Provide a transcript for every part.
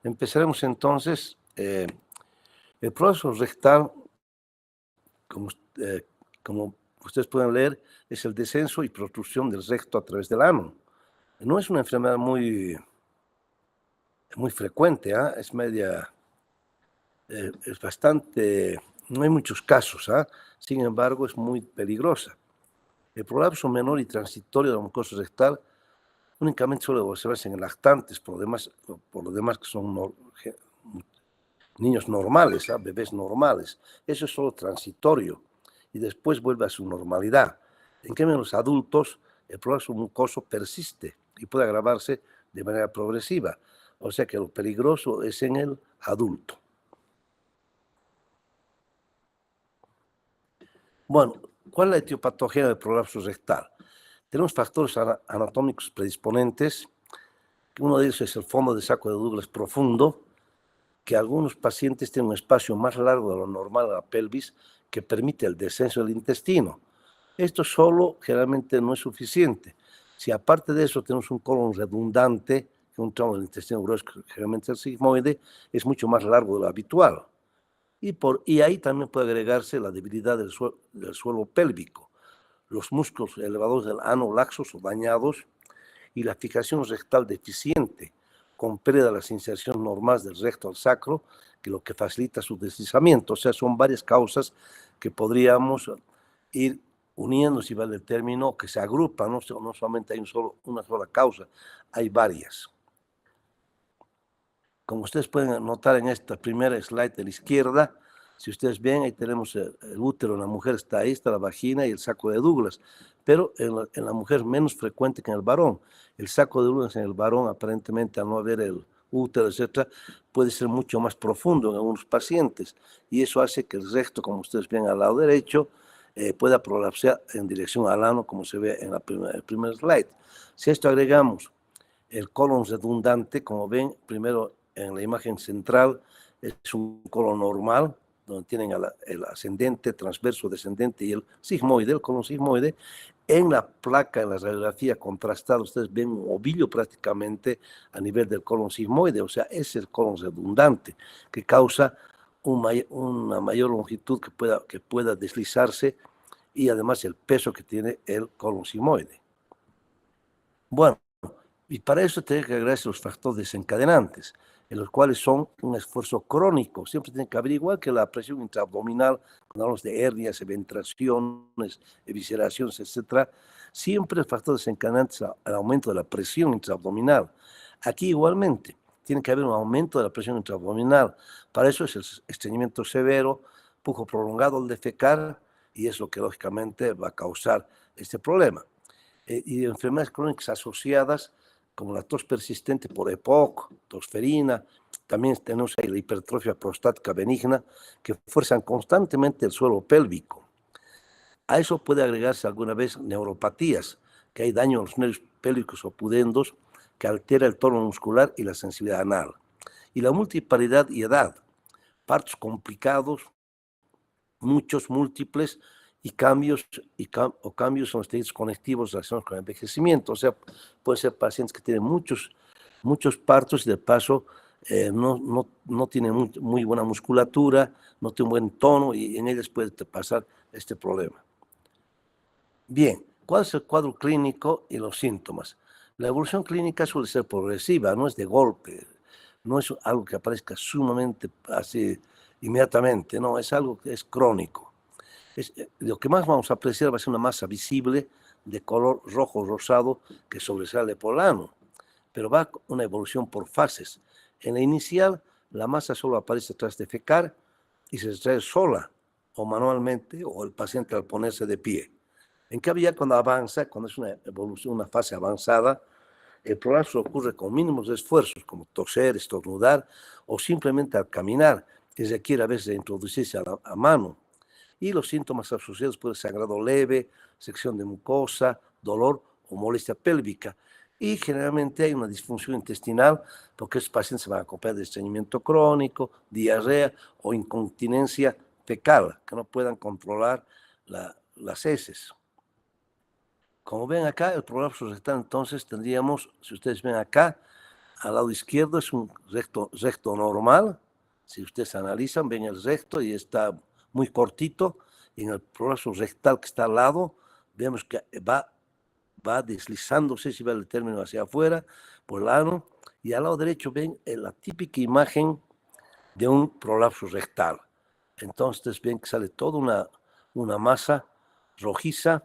Empezaremos entonces. El prolapso rectal, como, como ustedes pueden leer, es el descenso y protrusión del recto a través del ano. No es una enfermedad muy frecuente, ¿eh? Es media, es bastante, no hay muchos casos, ¿eh? Sin embargo, es muy peligrosa. El prolapso menor y transitorio de la mucosa rectal únicamente suele observarse en lactantes, por lo demás que son niños normales, ¿eh? Bebés normales. Eso es solo transitorio y después vuelve a su normalidad. En cambio, en los adultos, el prolapso mucoso persiste y puede agravarse de manera progresiva. O sea que lo peligroso es en el adulto. Bueno, ¿cuál es la etiopatogenia del prolapso rectal? Tenemos factores anatómicos predisponentes. Uno de ellos es el fondo de saco de Douglas profundo, que algunos pacientes tienen un espacio más largo de lo normal en la pelvis que permite el descenso del intestino. Esto solo generalmente no es suficiente. Si aparte de eso tenemos un colon redundante, un tramo del intestino grueso, generalmente el sigmoide, es mucho más largo de lo habitual. Y ahí también puede agregarse la debilidad del suelo pélvico, los músculos elevadores del ano laxos o dañados y la fijación rectal deficiente, con pérdida de las inserciones normales del recto al sacro, que lo que facilita su deslizamiento. O sea, son varias causas que podríamos ir uniendo, si vale el término, que se agrupan, no solamente hay una sola causa, hay varias. Como ustedes pueden notar en esta primera slide de la izquierda, si ustedes ven, ahí tenemos el útero en la mujer, está ahí, está la vagina y el saco de Douglas, pero en la mujer menos frecuente que en el varón. El saco de Douglas en el varón, aparentemente, al no haber el útero, etcétera, puede ser mucho más profundo en algunos pacientes, y eso hace que el recto, como ustedes ven al lado derecho, pueda prolapsar en dirección al ano, como se ve en el primer slide. Si a esto agregamos el colon redundante, como ven, primero en la imagen central es un colon normal, donde tienen el ascendente, transverso, descendente y el sigmoide, el colon sigmoide. En la placa, en la radiografía contrastada, ustedes ven un ovillo prácticamente a nivel del colon sigmoide, o sea, es el colon redundante, que causa una mayor longitud que pueda deslizarse y además el peso que tiene el colon sigmoide. Bueno, y para eso tiene que agregarse los factores desencadenantes, en los cuales son un esfuerzo crónico. Siempre tiene que haber, igual que la presión intraabdominal, cuando hablamos de hernias, eventraciones, evisceraciones, etcétera, siempre el factor desencadenante es el aumento de la presión intraabdominal. Aquí igualmente tiene que haber un aumento de la presión intraabdominal. Para eso es el estreñimiento severo, pujo prolongado al defecar, y es lo que lógicamente va a causar este problema. Y enfermedades crónicas asociadas, como la tos persistente por EPOC, tosferina, también tenemos ahí la hipertrofia prostática benigna, que fuerzan constantemente el suelo pélvico. A eso puede agregarse alguna vez neuropatías, que hay daño a los nervios pélvicos o pudendos, que altera el tono muscular y la sensibilidad anal. Y la multiparidad y edad, partos complicados, muchos, múltiples, y cambios en los tejidos conectivos relacionados con el envejecimiento. O sea, pueden ser pacientes que tienen muchos partos y de paso no tienen muy buena musculatura, no tienen buen tono y en ellas puede pasar este problema. Bien, ¿cuál es el cuadro clínico y los síntomas? La evolución clínica suele ser progresiva, no es de golpe, no es algo que aparezca sumamente así inmediatamente, no, es algo que es crónico. Lo que más vamos a apreciar va a ser una masa visible de color rojo rosado que sobresale por el ano, pero va una evolución por fases. En la inicial, la masa solo aparece tras defecar y se extrae sola o manualmente o el paciente al ponerse de pie. En cambio, ya cuando avanza, cuando es una evolución, una fase avanzada, el prolapso ocurre con mínimos esfuerzos, como toser, estornudar o simplemente al caminar, que requiere a veces introducirse a mano. Y los síntomas asociados pueden ser sangrado leve, sección de mucosa, dolor o molestia pélvica. Y generalmente hay una disfunción intestinal porque estos pacientes se van a acompañar de estreñimiento crónico, diarrea o incontinencia fecal, que no puedan controlar las heces. Como ven acá, el prolapso rectal, entonces tendríamos, si ustedes ven acá, al lado izquierdo es un recto normal. Si ustedes analizan, ven el recto y está muy cortito. Y en el prolapso rectal que está al lado, vemos que va deslizándose, si va el término hacia afuera, por el ano. Y al lado derecho ven la típica imagen de un prolapso rectal. Entonces ven que sale toda una masa rojiza,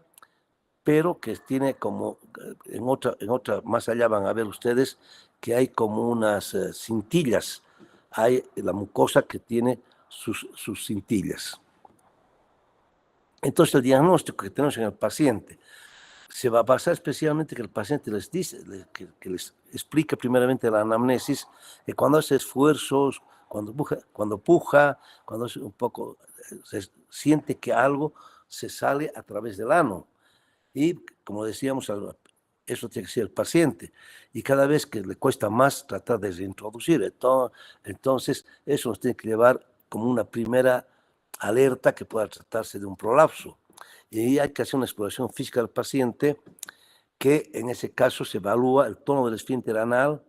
pero que tiene como, en otra, más allá van a ver ustedes que hay como unas cintillas, hay la mucosa que tiene sus cintillas. Entonces el diagnóstico que tenemos en el paciente se va a basar especialmente que el paciente les dice, que les explique primeramente la anamnesis, que cuando hace esfuerzos, cuando puja, cuando hace un poco, se siente que algo se sale a través del ano. Y como decíamos, eso tiene que ser el paciente. Y cada vez que le cuesta más tratar de reintroducir, entonces eso nos tiene que llevar como una primera alerta que pueda tratarse de un prolapso. Y ahí hay que hacer una exploración física del paciente, que en ese caso se evalúa el tono del esfínter anal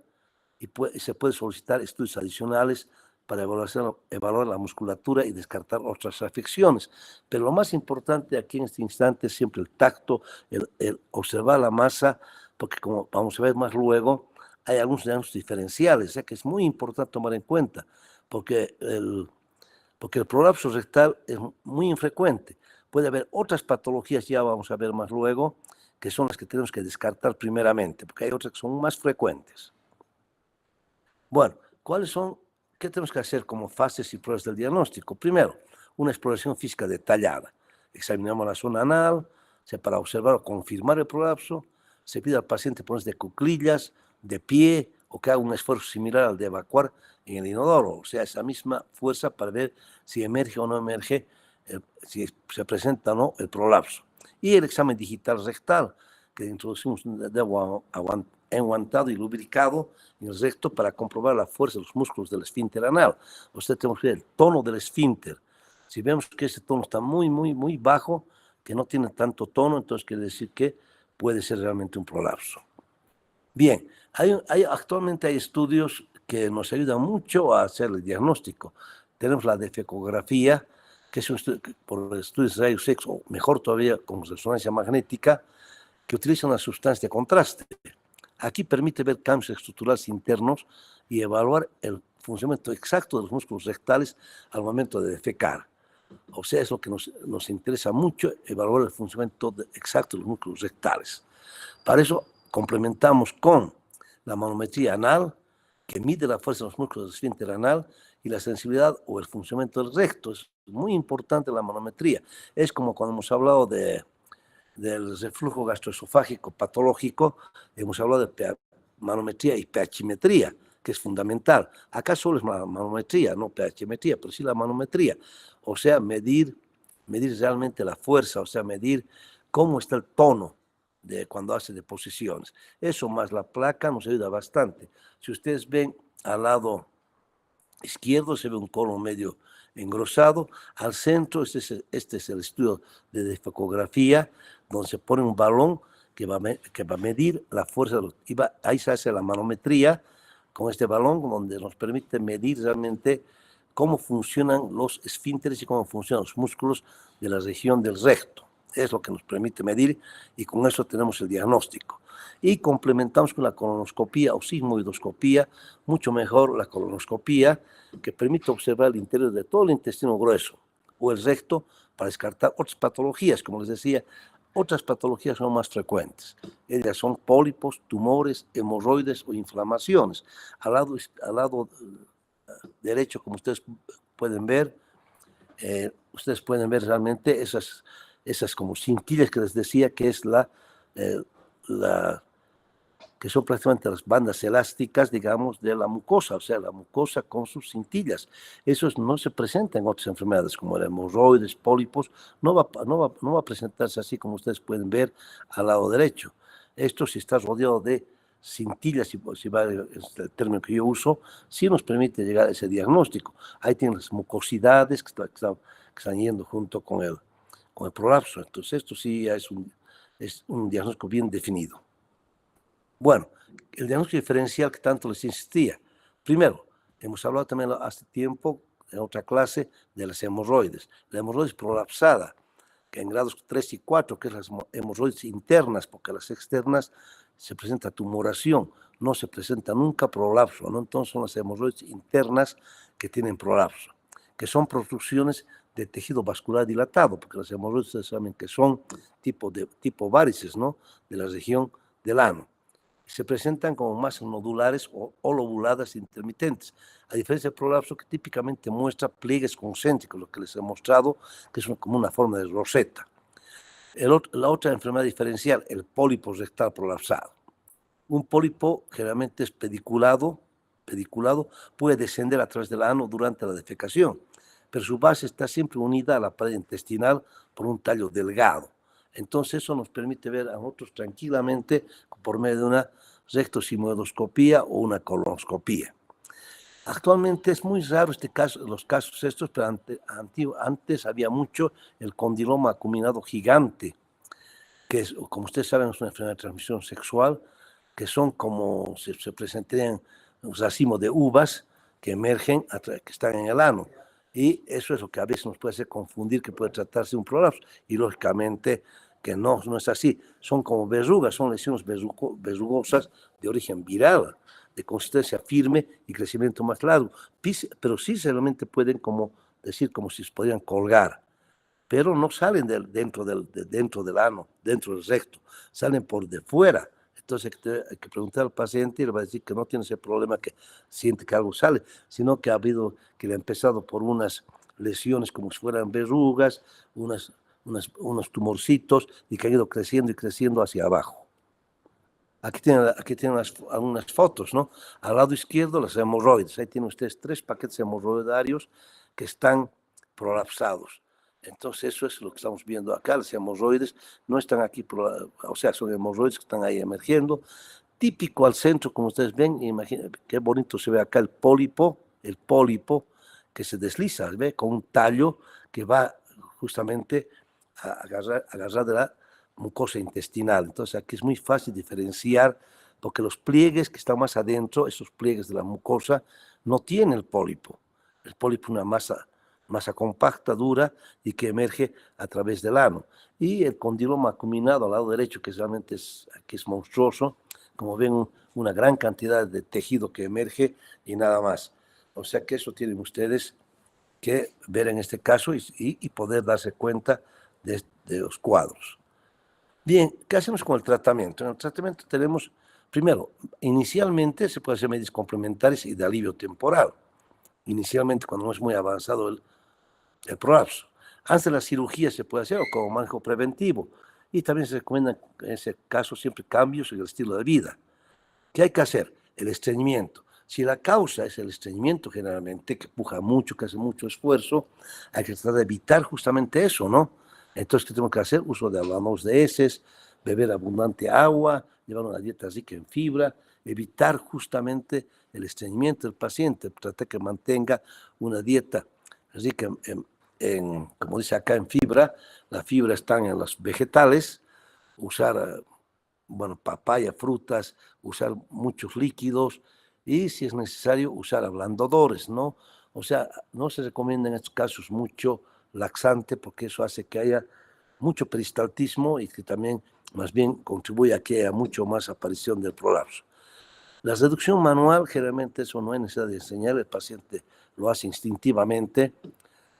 y se puede solicitar estudios adicionales para evaluar la musculatura y descartar otras afecciones. Pero lo más importante aquí en este instante es siempre el tacto, el observar la masa, porque como vamos a ver más luego, hay algunos diagnósticos diferenciales, o sea que es muy importante tomar en cuenta, porque el prolapso rectal es muy infrecuente. Puede haber otras patologías, ya vamos a ver más luego, que son las que tenemos que descartar primeramente, porque hay otras que son más frecuentes. Bueno, ¿qué tenemos que hacer como fases y pruebas del diagnóstico? Primero, una exploración física detallada. Examinamos la zona anal, para observar o confirmar el prolapso. Se pide al paciente ponerse de cuclillas, de pie, o que haga un esfuerzo similar al de evacuar en el inodoro, o sea, esa misma fuerza para ver si emerge o no emerge, si se presenta o no el prolapso. Y el examen digital rectal, que introducimos un dedo enguantado y lubricado en el recto para comprobar la fuerza de los músculos del esfínter anal. Usted tenemos que ver el tono del esfínter. Si vemos que ese tono está muy bajo, que no tiene tanto tono, entonces quiere decir que puede ser realmente un prolapso. Bien, actualmente hay estudios que nos ayudan mucho a hacer el diagnóstico. Tenemos la defecografía, que es un estudio por estudios de rayos X, o mejor todavía con resonancia magnética, que utiliza una sustancia de contraste. Aquí permite ver cambios estructurales internos y evaluar el funcionamiento exacto de los músculos rectales al momento de defecar. O sea, es lo que nos interesa mucho, evaluar el funcionamiento exacto de los músculos rectales. Para eso complementamos con la manometría anal, que mide la fuerza de los músculos del esfínter anal, y la sensibilidad o el funcionamiento del recto. Es muy importante la manometría. Es como cuando hemos hablado del reflujo gastroesofágico patológico, hemos hablado de manometría y pHimetría, que es fundamental. Acá solo es manometría, no pHimetría, pero sí la manometría. O sea, medir realmente la fuerza, o sea, medir cómo está el tono de cuando hace deposiciones. Eso más la placa nos ayuda bastante. Si ustedes ven al lado izquierdo, se ve un cono medio engrosado. Al centro, este es el estudio de defecografía, donde se pone un balón que va a medir la fuerza. Ahí se hace la manometría con este balón, donde nos permite medir realmente cómo funcionan los esfínteres y cómo funcionan los músculos de la región del recto. Es lo que nos permite medir, y con eso tenemos el diagnóstico. Y complementamos con la colonoscopía o sigmoidoscopía, mucho mejor la colonoscopía, que permite observar el interior de todo el intestino grueso o el recto para descartar otras patologías. Como les decía, otras patologías son más frecuentes. Ellas son pólipos, tumores, hemorroides o inflamaciones. Al lado derecho, como ustedes pueden ver, realmente esas como cintillas que les decía, que es que son prácticamente las bandas elásticas, digamos, de la mucosa, o sea, la mucosa con sus cintillas. Eso no se presenta en otras enfermedades, como el hemorroides, pólipos, no va a presentarse así como ustedes pueden ver al lado derecho. Esto, si está rodeado de cintillas, si va el término que yo uso, sí nos permite llegar a ese diagnóstico. Ahí tienen las mucosidades que están yendo junto con el prolapso. Entonces, esto sí es un diagnóstico bien definido. Bueno, El diagnóstico diferencial que tanto les insistía. Primero, hemos hablado también hace tiempo en otra clase de las hemorroides. La hemorroides prolapsada, que en grados 3 y 4, que es las hemorroides internas, porque las externas se presenta tumoración, no se presenta nunca prolapso, ¿no? Entonces son las hemorroides internas que tienen prolapso, que son protrusiones de tejido vascular dilatado, porque las hemorroides ustedes saben que son tipo varices, ¿no? De la región del ano. Se presentan como masas nodulares o lobuladas intermitentes, a diferencia del prolapso que típicamente muestra pliegues concéntricos, lo que les he mostrado, que es como una forma de roseta. La otra enfermedad diferencial, el pólipo rectal prolapsado. Un pólipo generalmente es pediculado, puede descender a través del ano durante la defecación, pero su base está siempre unida a la pared intestinal por un tallo delgado. Entonces eso nos permite ver a nosotros tranquilamente por medio de una rectosigmoidoscopía o una colonoscopía. Actualmente es muy raro los casos estos, pero antes había mucho el condiloma acuminado gigante, que es, como ustedes saben, es una enfermedad de transmisión sexual, que son como se presentarían un racimo de uvas que emergen, que están en el ano. Y eso es lo que a veces nos puede hacer confundir que puede tratarse de un prolapso. Y lógicamente que no es así. Son como verrugas, son lesiones verrugosas de origen viral, de consistencia firme y crecimiento más largo. Pero sí realmente pueden como si se podían colgar, pero no salen dentro del ano, dentro del recto, salen por de fuera. Entonces hay que preguntar al paciente y le va a decir que no tiene ese problema que siente que algo sale, sino que que le ha empezado por unas lesiones como si fueran verrugas, unos tumorcitos y que han ido creciendo y creciendo hacia abajo. Aquí tienen algunas fotos, ¿no? Al lado izquierdo las hemorroides. Ahí tienen ustedes 3 paquetes hemorroidarios que están prolapsados. Entonces eso es lo que estamos viendo acá. Las hemorroides no están aquí, o sea, son hemorroides que están ahí emergiendo. Típico al centro, como ustedes ven, imaginen qué bonito se ve acá el pólipo que se desliza, ¿ve? Con un tallo que va justamente a agarrar de la mucosa intestinal. Entonces aquí es muy fácil diferenciar porque los pliegues que están más adentro, esos pliegues de la mucosa, no tienen el pólipo. El pólipo es una masa compacta, dura y que emerge a través del ano. Y el condiloma acuminado al lado derecho, que realmente aquí es monstruoso, como ven, una gran cantidad de tejido que emerge y nada más. O sea que eso tienen ustedes que ver en este caso y poder darse cuenta de los cuadros. Bien, ¿qué hacemos con el tratamiento? En el tratamiento tenemos, primero, inicialmente se puede hacer medidas complementarias y de alivio temporal. Inicialmente, cuando no es muy avanzado el prolapso. Antes de la cirugía se puede hacer o como manejo preventivo. Y también se recomienda en ese caso siempre cambios en el estilo de vida. ¿Qué hay que hacer? El estreñimiento. Si la causa es el estreñimiento generalmente, que puja mucho, que hace mucho esfuerzo, hay que tratar de evitar justamente eso, ¿no? Entonces, ¿qué tenemos que hacer? Uso de hablamos de heces, beber abundante agua, llevar una dieta rica en fibra, evitar justamente el estreñimiento del paciente, tratar que mantenga una dieta rica como dice acá, en fibra. La fibra está en los vegetales, usar bueno, papaya, frutas, usar muchos líquidos y si es necesario usar ablandadores, ¿no? O sea, no se recomienda en estos casos mucho laxante porque eso hace que haya mucho peristaltismo y que también más bien contribuye a que haya mucho más aparición del prolapso. La reducción manual, generalmente eso no es necesario de enseñar, el paciente lo hace instintivamente.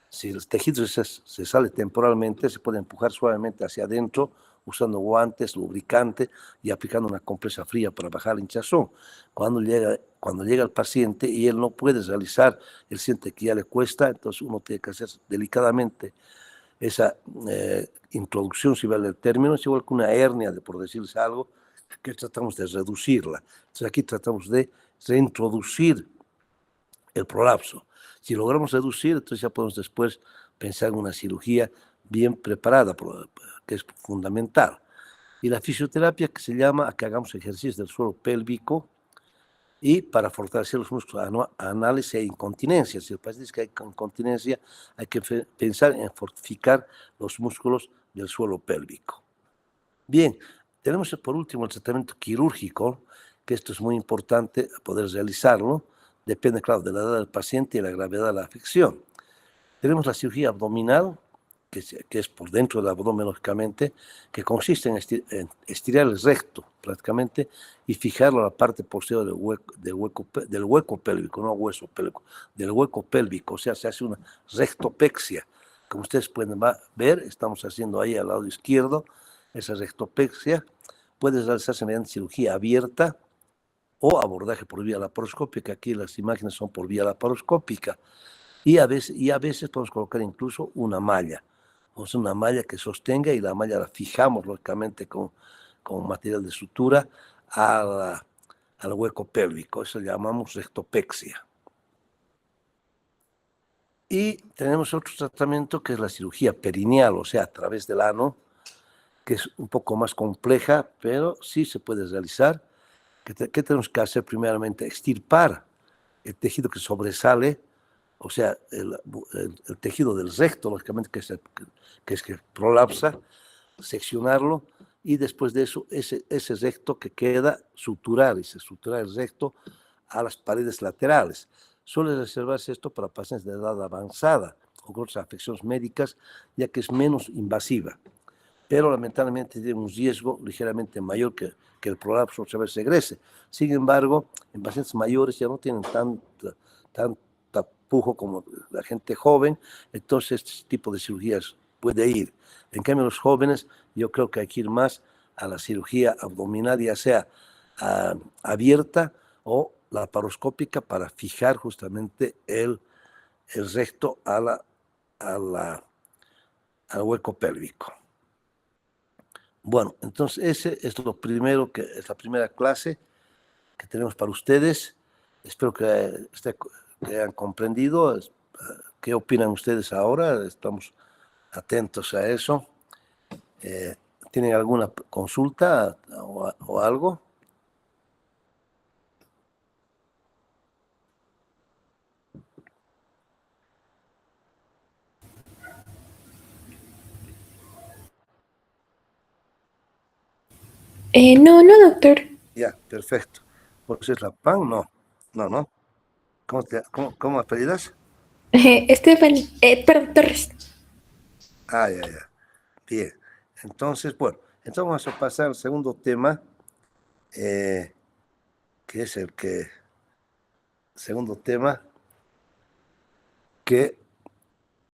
Si el tejido se sale temporalmente, se puede empujar suavemente hacia adentro usando guantes, lubricante y aplicando una compresa fría para bajar la hinchazón. Cuando llega el paciente y él no puede realizar, él siente que ya le cuesta, entonces uno tiene que hacer delicadamente esa introducción, si vale el término, es igual que una hernia, por decirles algo, que tratamos de reducirla. Entonces aquí tratamos de reintroducir el prolapso. Si logramos reducir, entonces ya podemos después pensar en una cirugía bien preparada, que es fundamental. Y la fisioterapia que se llama a que hagamos ejercicios del suelo pélvico y para fortalecer los músculos anales e incontinencia. Si el paciente dice que hay incontinencia, hay que pensar en fortificar los músculos del suelo pélvico. Bien, tenemos por último el tratamiento quirúrgico, que esto es muy importante poder realizarlo. Depende, claro, de la edad del paciente y la gravedad de la afección. Tenemos la cirugía abdominal, que es por dentro del abdomen, lógicamente, que consiste en estirar el recto, prácticamente, y fijarlo a la parte posterior del hueco pélvico, no hueso pélvico, del hueco pélvico, o sea, se hace una rectopexia. Como ustedes pueden ver, estamos haciendo ahí al lado izquierdo esa rectopexia. Puede realizarse mediante cirugía abierta o abordaje por vía laparoscópica. Aquí las imágenes son por vía laparoscópica. Y a veces podemos colocar incluso una malla. O sea, una malla que sostenga, y la malla la fijamos lógicamente con material de sutura al hueco pélvico. Eso lo llamamos rectopexia. Y tenemos otro tratamiento que es la cirugía perineal, o sea, a través del ano, que es un poco más compleja, pero sí se puede realizar. ¿Qué tenemos que hacer primeramente? Extirpar el tejido que sobresale, o sea, el tejido del recto, lógicamente, que prolapsa, seccionarlo, y después de eso, ese recto que queda, suturar el recto a las paredes laterales. Suele reservarse esto para pacientes de edad avanzada o con otras afecciones médicas, ya que es menos invasiva, pero lamentablemente tiene un riesgo ligeramente mayor que el prolapso otra vez regrese. Sin embargo, en pacientes mayores ya no tienen tanta pujo como la gente joven, entonces este tipo de cirugías puede ir. En cambio, los jóvenes, yo creo que hay que ir más a la cirugía abdominal, ya sea abierta o laparoscópica, para fijar justamente el recto al hueco pélvico. Bueno, entonces ese es lo primero, que es la primera clase que tenemos para ustedes. Espero que hayan comprendido. ¿Qué opinan ustedes ahora? Estamos atentos a eso. ¿Tienen alguna consulta o algo? No, no, doctor. Ya, perfecto. Pues es la PAN, no. No, no. ¿Cómo apellidas? Estefan, perdón, Torres. Ah, ya, ya. Bien. Entonces, bueno, entonces vamos a pasar al segundo tema, eh, que es segundo tema, que